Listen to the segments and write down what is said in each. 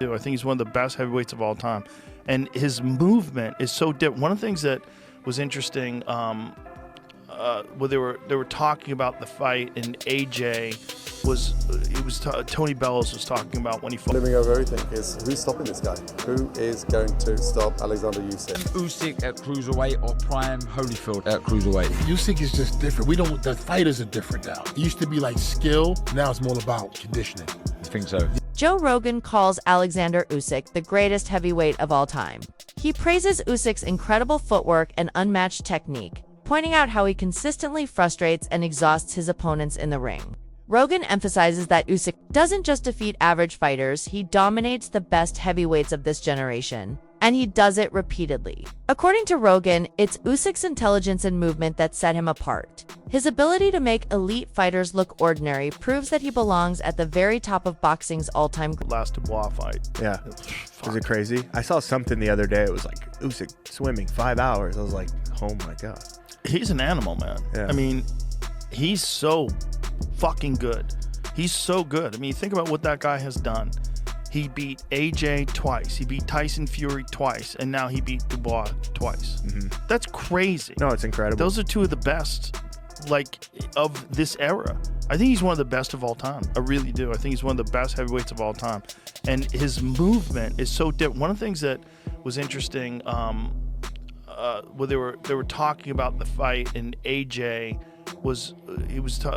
I think he's one of the best heavyweights of all time, and his movement is so different. One of the things that was interesting, well, they were talking about the fight, and Tony Bellows was talking about when he fought. Living over everything is who's stopping this guy? Who is going to stop Oleksandr Usyk? Usyk at cruiserweight or Prime Holyfield at cruiserweight? Usyk is just different. The fighters are different now. It used to be like skill, now it's more about conditioning. I think so. Joe Rogan calls Oleksandr Usyk the greatest heavyweight of all time. He praises Usyk's incredible footwork and unmatched technique, pointing out how he consistently frustrates and exhausts his opponents in the ring. Rogan emphasizes that Usyk doesn't just defeat average fighters, he dominates the best heavyweights of this generation, and he does it repeatedly. According to Rogan, it's Usyk's intelligence and movement that set him apart. His ability to make elite fighters look ordinary proves that he belongs at the very top of boxing's all-time. Last Dubois fight. Yeah. Was it crazy? I saw something the other day. It was like Usyk swimming 5 hours. I was like, oh my God. He's an animal, man. Yeah. I mean, he's so fucking good. He's so good. I mean, think about what that guy has done. He beat AJ twice. He beat Tyson Fury twice. And now he beat Dubois twice. Mm-hmm. That's crazy. No, it's incredible. Those are two of the best, of this era. I think he's one of the best of all time. I really do. I think he's one of the best heavyweights of all time. And his movement is so different. One of the things that was interesting, well, they were talking about the fight, and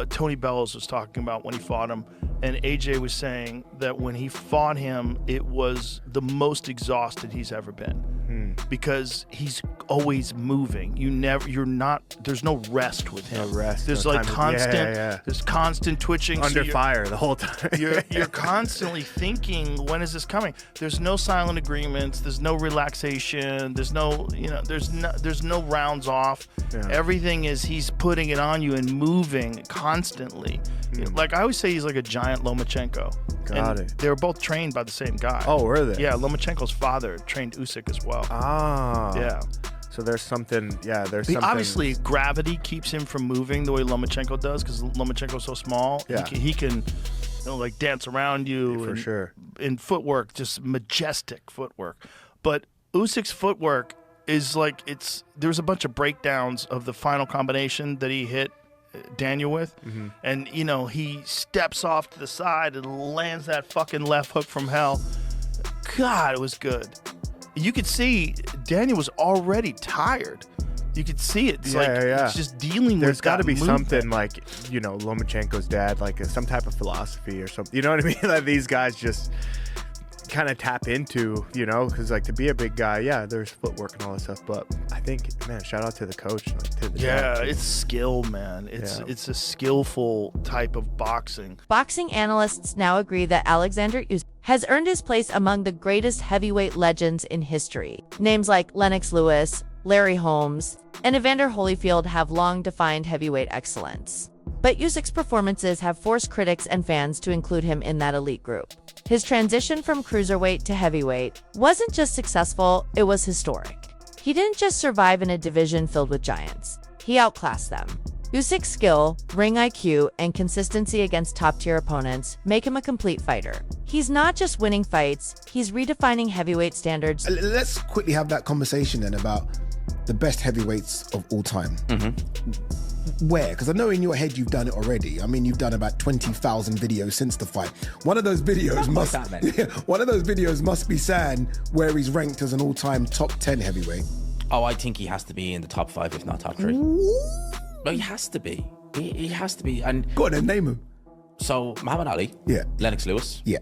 Tony Bellows was talking about when he fought him, and AJ was saying that when he fought him, it was the most exhausted he's ever been, because he's always moving. There's no rest with him. No rest. There's no like constant. Yeah. There's constant twitching. Under fire the whole time. You're constantly thinking, when is this coming? There's no silent agreements. There's no relaxation. There's no rounds off. Yeah. Everything is, he's putting it on you and moving constantly. Like I always say, he's like a giant Lomachenko. Got it. They were both trained by the same guy. Oh, were they? Yeah, Lomachenko's father trained Usyk as well. Ah. Yeah. So there's something. Yeah, there's something. Obviously, gravity keeps him from moving the way Lomachenko does, because Lomachenko's so small. Yeah. He can dance around you. For sure. In footwork, just majestic footwork. But Usyk's footwork is there's a bunch of breakdowns of the final combination that he hit Daniel with, and he steps off to the side and lands that fucking left hook from hell. God, it was good. You could see Daniel was already tired. You could see it. It's it's just dealing There's with got to be movement. something Lomachenko's dad, some type of philosophy or something. You know what I mean? That these guys just kind of tap into, because to be a big guy, there's footwork and all that stuff, but I think, man, shout out to the coach. It's skill, man. It's a skillful type of boxing. Boxing analysts now agree that Oleksandr Usyk has earned his place among the greatest heavyweight legends in history. Names like Lennox Lewis, Larry Holmes, and Evander Holyfield have long defined heavyweight excellence. But Usyk's performances have forced critics and fans to include him in that elite group. His transition from cruiserweight to heavyweight wasn't just successful, it was historic. He didn't just survive in a division filled with giants. He outclassed them. Usyk's skill, ring IQ, and consistency against top-tier opponents make him a complete fighter. He's not just winning fights, he's redefining heavyweight standards. Let's quickly have that conversation then about the best heavyweights of all time. Where? Because I know in your head you've done it already. I mean, you've done about 20,000 videos since the fight. One of those videos must be saying where he's ranked as an all-time top 10 heavyweight. Oh, I think he has to be in the top 5, if not top 3. No, he has to be. He has to be. And go on then, name him. So Muhammad Ali. Yeah. Lennox Lewis. Yeah.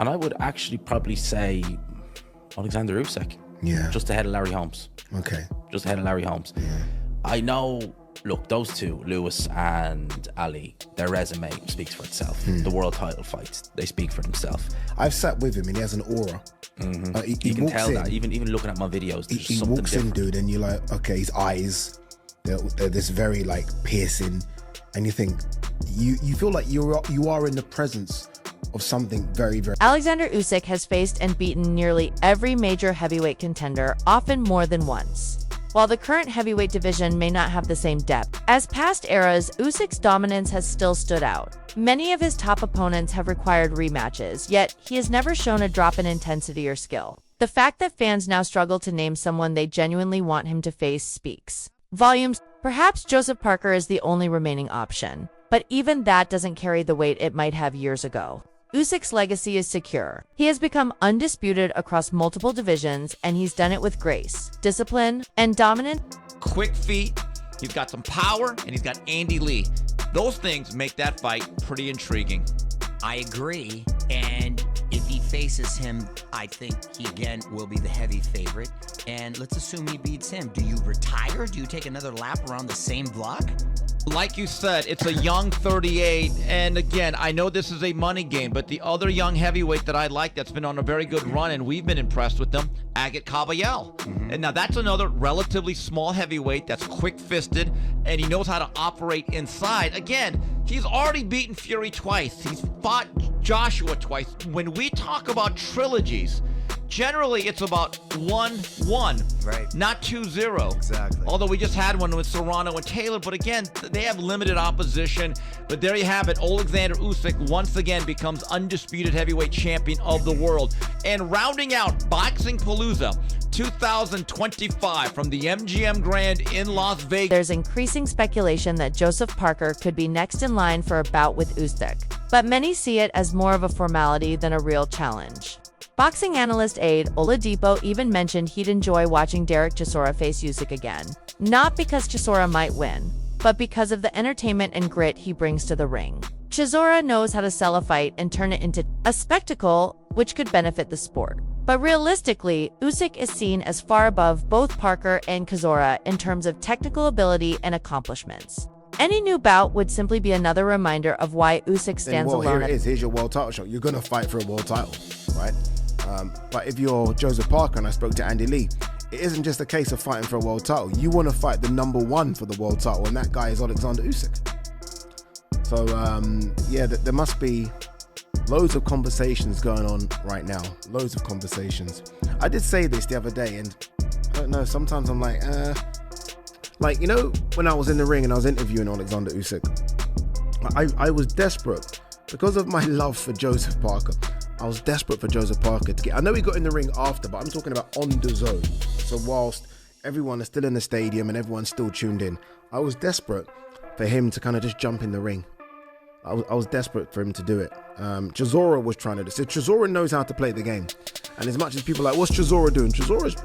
And I would actually probably say Oleksandr Usyk. Yeah. Just ahead of Larry Holmes. Okay. Just ahead of Larry Holmes. Yeah. I know. Look, those two, Lewis and Ali, their resume speaks for itself. The world title fights, they speak for themselves. I've sat with him and he has an aura. You can tell that, even looking at my videos, there's he something walks different. in, dude, and you're like, okay, his eyes, they're this very piercing, and you think, you feel like you are in the presence of something very, very... Oleksandr Usyk has faced and beaten nearly every major heavyweight contender, often more than once. While the current heavyweight division may not have the same depth as past eras, Usyk's dominance has still stood out. Many of his top opponents have required rematches, yet he has never shown a drop in intensity or skill. The fact that fans now struggle to name someone they genuinely want him to face speaks volumes. Perhaps Joseph Parker is the only remaining option, but even that doesn't carry the weight it might have years ago. Usyk's legacy is secure. He has become undisputed across multiple divisions, and he's done it with grace, discipline, and dominance. Quick feet, he's got some power, and he's got Andy Lee. Those things make that fight pretty intriguing. I agree, and if he faces him, I think he again will be the heavy favorite. And let's assume he beats him. Do you retire? Do you take another lap around the same block? Like you said, it's a young 38, and again, I know this is a money game, but the other young heavyweight that I like that's been on a very good run, and we've been impressed with them, Agit Kabayel. And now that's another relatively small heavyweight that's quick-fisted, and he knows how to operate inside. Again, he's already beaten Fury twice. He's fought Joshua twice. When we talk about trilogies, generally it's about 1-1, Right. not 2-0. Exactly. Although we just had one with Serrano and Taylor, but again, they have limited opposition. But there you have it. Oleksandr Usyk once again becomes undisputed heavyweight champion of the world. And rounding out Boxing Palooza 2025 from the MGM Grand in Las Vegas. There's increasing speculation that Joseph Parker could be next in line for a bout with Usyk, but many see it as more of a formality than a real challenge. Boxing analyst Aid Oladipo even mentioned he'd enjoy watching Derek Chisora face Usyk again, not because Chisora might win, but because of the entertainment and grit he brings to the ring. Chisora knows how to sell a fight and turn it into a spectacle, which could benefit the sport. But realistically, Usyk is seen as far above both Parker and Chisora in terms of technical ability and accomplishments. Any new bout would simply be another reminder of why Usyk stands alone. Here it is. Here's your world title shot. You're going to fight for a world title, right? But if you're Joseph Parker, and I spoke to Andy Lee, it isn't just a case of fighting for a world title. You want to fight the number one for the world title, and that guy is Oleksandr Usyk. So, there must be loads of conversations going on right now. Loads of conversations. I did say this the other day, and I don't know, sometimes I'm like, when I was in the ring and I was interviewing Oleksandr Usyk, I was desperate because of my love for Joseph Parker. I was desperate for Joseph Parker to get. I know he got in the ring after, but I'm talking about on the zone. So whilst everyone is still in the stadium and everyone's still tuned in, I was desperate for him to kind of just jump in the ring. I was desperate for him to do it. Chisora was trying to do. So Chisora knows how to play the game. And as much as people are like, what's Chisora doing? Chisora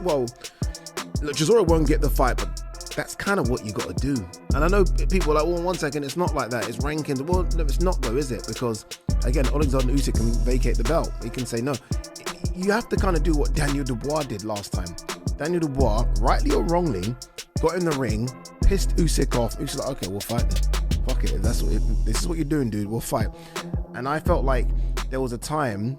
won't get the fight, but that's kind of what you got to do. And I know people are like, well, 1 second, it's not like that. It's rankings. Well, no, it's not though, is it? Because, again, Oleksandr Usyk can vacate the belt. He can say no. You have to kind of do what Daniel Dubois did last time. Daniel Dubois, rightly or wrongly, got in the ring, pissed Usyk off. Usyk's like, okay, we'll fight then. Fuck it. This is what you're doing, dude. We'll fight. And I felt like there was a time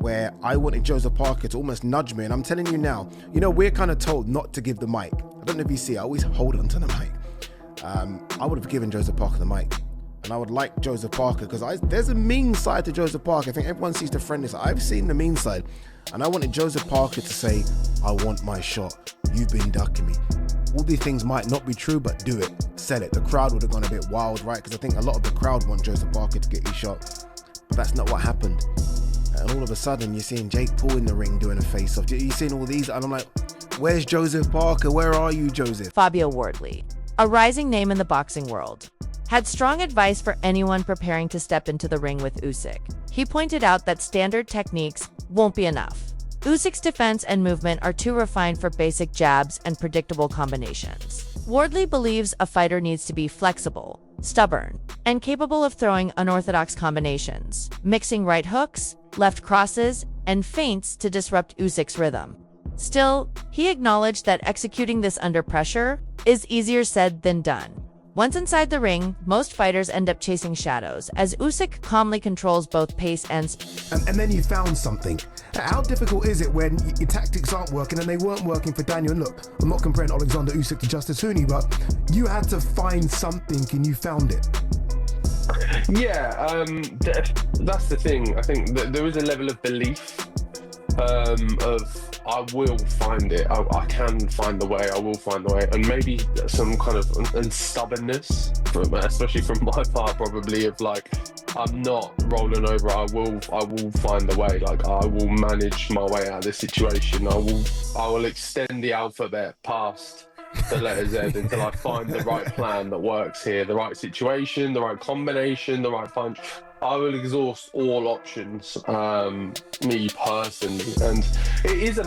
where I wanted Joseph Parker to almost nudge me. And I'm telling you now, we're kind of told not to give the mic. I don't know if you see, I always hold on to the mic. I would have given Joseph Parker the mic. And I would like Joseph Parker because there's a mean side to Joseph Parker. I think everyone sees the friendly side. I've seen the mean side. And I wanted Joseph Parker to say, I want my shot. You've been ducking me. All these things might not be true, but do it. Sell it. The crowd would have gone a bit wild, right? Because I think a lot of the crowd want Joseph Parker to get his shot. But that's not what happened. And all of a sudden, you're seeing Jake Paul in the ring doing a face-off. You're seeing all these, and I'm like, where's Joseph Parker? Where are you, Joseph? Fabio Wardley, a rising name in the boxing world, had strong advice for anyone preparing to step into the ring with Usyk. He pointed out that standard techniques won't be enough. Usyk's defense and movement are too refined for basic jabs and predictable combinations. Wardley believes a fighter needs to be flexible, stubborn, and capable of throwing unorthodox combinations, mixing right hooks, left crosses, and feints to disrupt Usyk's rhythm. Still, he acknowledged that executing this under pressure is easier said than done. Once inside the ring, most fighters end up chasing shadows, as Usyk calmly controls both pace and speed. And then you found something. How difficult is it when your tactics aren't working and they weren't working for Daniel? And look, I'm not comparing Oleksandr Usyk to Justice Hooney, but you had to find something and you found it. Yeah, that's the thing. I think that there is a level of belief of I will find it. I can find the way. I will find the way, and maybe some kind of and stubbornness, especially from my part, probably of like I'm not rolling over. I will find a way. Like, I will manage my way out of this situation. I will extend the alphabet past the letter Z until I find the right plan that works here, the right situation, the right combination, the right punch. I will exhaust all options, me personally, and it is a...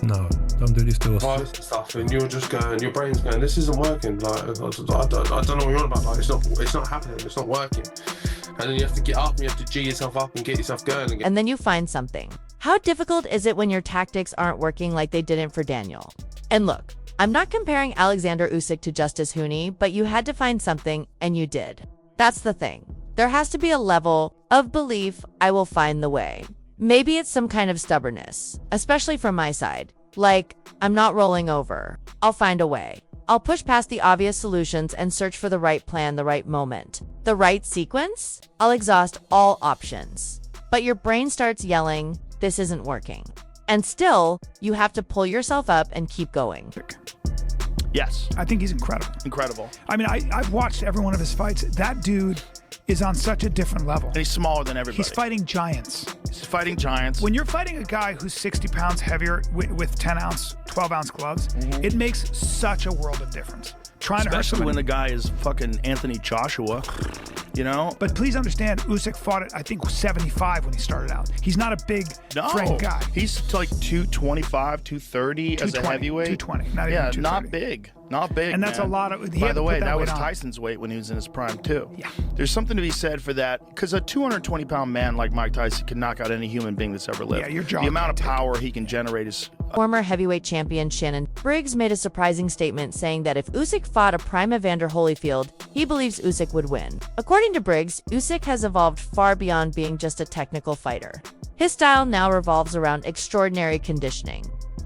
No, don't do this to us. Stuff, and you're just going, your brain's going, this isn't working. Like, I don't know what you're on about. Like, it's not happening. It's not working. And then you have to get up and you have to G yourself up and get yourself going again. And then you find something. How difficult is it when your tactics aren't working like they didn't for Daniel? And look, I'm not comparing Oleksandr Usyk to Justice Hooney, but you had to find something, and you did. That's the thing. There has to be a level of belief I will find the way. Maybe it's some kind of stubbornness, especially from my side. Like, I'm not rolling over. I'll find a way. I'll push past the obvious solutions and search for the right plan, the right moment, the right sequence. I'll exhaust all options. But your brain starts yelling, this isn't working. And still, you have to pull yourself up and keep going. Yes. I think he's incredible. Incredible. I mean, I've watched every one of his fights. That dude is on such a different level. And he's smaller than everybody. He's fighting giants. He's fighting giants. When you're fighting a guy who's 60 pounds heavier with 10-ounce, 12-ounce gloves, it makes such a world of difference. Trying to hurt Especially somebody. when the guy is fucking Anthony Joshua, you know? But please understand, Usyk fought at, I think, 75 when he started out. He's not a big frame guy. He's like 225, 230 as a heavyweight. 220, not even 230. Not big. Not big, And that's man. a lot of... By the way, that was Tyson's weight when he was in his prime, too. Yeah. There's something to be said for that, because a 220-pound man like Mike Tyson can knock out any human being that's ever lived. Yeah, your jaw The amount of can't power he can generate is... Former heavyweight champion Shannon Briggs made a surprising statement saying that if Usyk fought a prime Evander Holyfield, he believes Usyk would win. According to Briggs, Usyk has evolved far beyond being just a technical fighter. His style now revolves around extraordinary conditioning.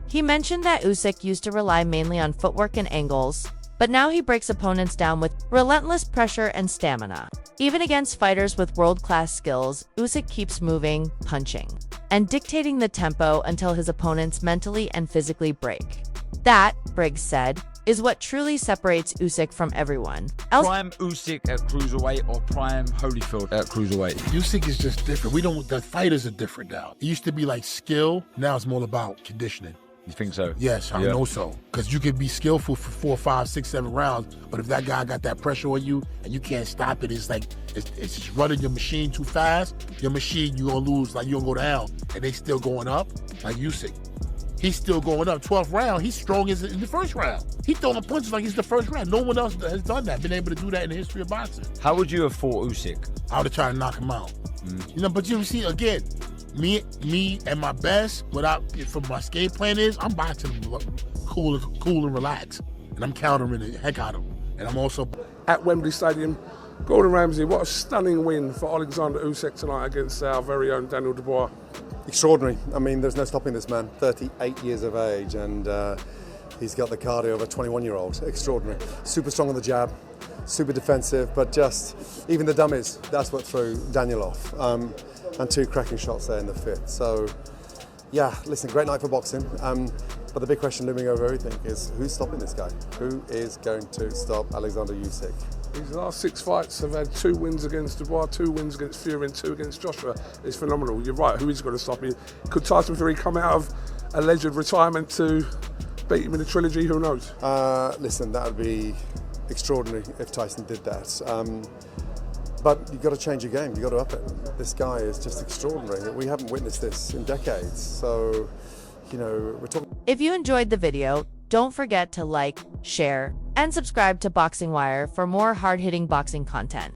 He mentioned that Usyk used to rely mainly on footwork and angles, but now he breaks opponents down with relentless pressure and stamina. Even against fighters with world-class skills, Usyk keeps moving, punching, and dictating the tempo until his opponents mentally and physically break. That, Briggs said, is what truly separates Usyk from everyone else. Prime Usyk at cruiserweight or prime Holyfield at cruiserweight? Usyk is just different. The fighters are different now. It used to be like skill. Now it's more about conditioning. You think so? Yes, I know so. Because you can be skillful for 4, 5, 6, 7 rounds, but if that guy got that pressure on you and you can't stop it, it's like it's just running your machine too fast. Your machine, you're gonna lose, like you're gonna go down, and they still going up. Like Usyk, he's still going up. 12th round, he's strong as in the first round. He's throwing punches like it's the first round. No one else has done that, been able to do that in the history of boxing. How would you have fought Usyk? I would have tried to knock him out. You know, but you see again. Me and my best, from my escape plan is, I'm boxing him cool and relaxed. And I'm countering the heck out of him. And I'm also... At Wembley Stadium, Gordon Ramsay, what a stunning win for Oleksandr Usyk tonight against our very own Daniel Dubois. Extraordinary. I mean, there's no stopping this man. 38 years of age, and he's got the cardio of a 21-year-old. Extraordinary. Super strong on the jab, super defensive, but just, even the dummies, that's what threw Daniel off. And 2 cracking shots there in the 5th. So, yeah, listen, great night for boxing. But the big question looming over everything is, who's stopping this guy? Who is going to stop Oleksandr Usyk? His last 6 fights have had 2 wins against Dubois, 2 wins against Fury, and 2 against Joshua. It's phenomenal. You're right, who is going to stop him? Could Tyson Fury come out of alleged retirement to beat him in a trilogy? Who knows? Listen, that would be extraordinary if Tyson did that. But you've got to change your game, you've got to up it. This guy is just extraordinary. We haven't witnessed this in decades. So, you know, we're talking... If you enjoyed the video, don't forget to like, share, and subscribe to Boxing Wire for more hard-hitting boxing content.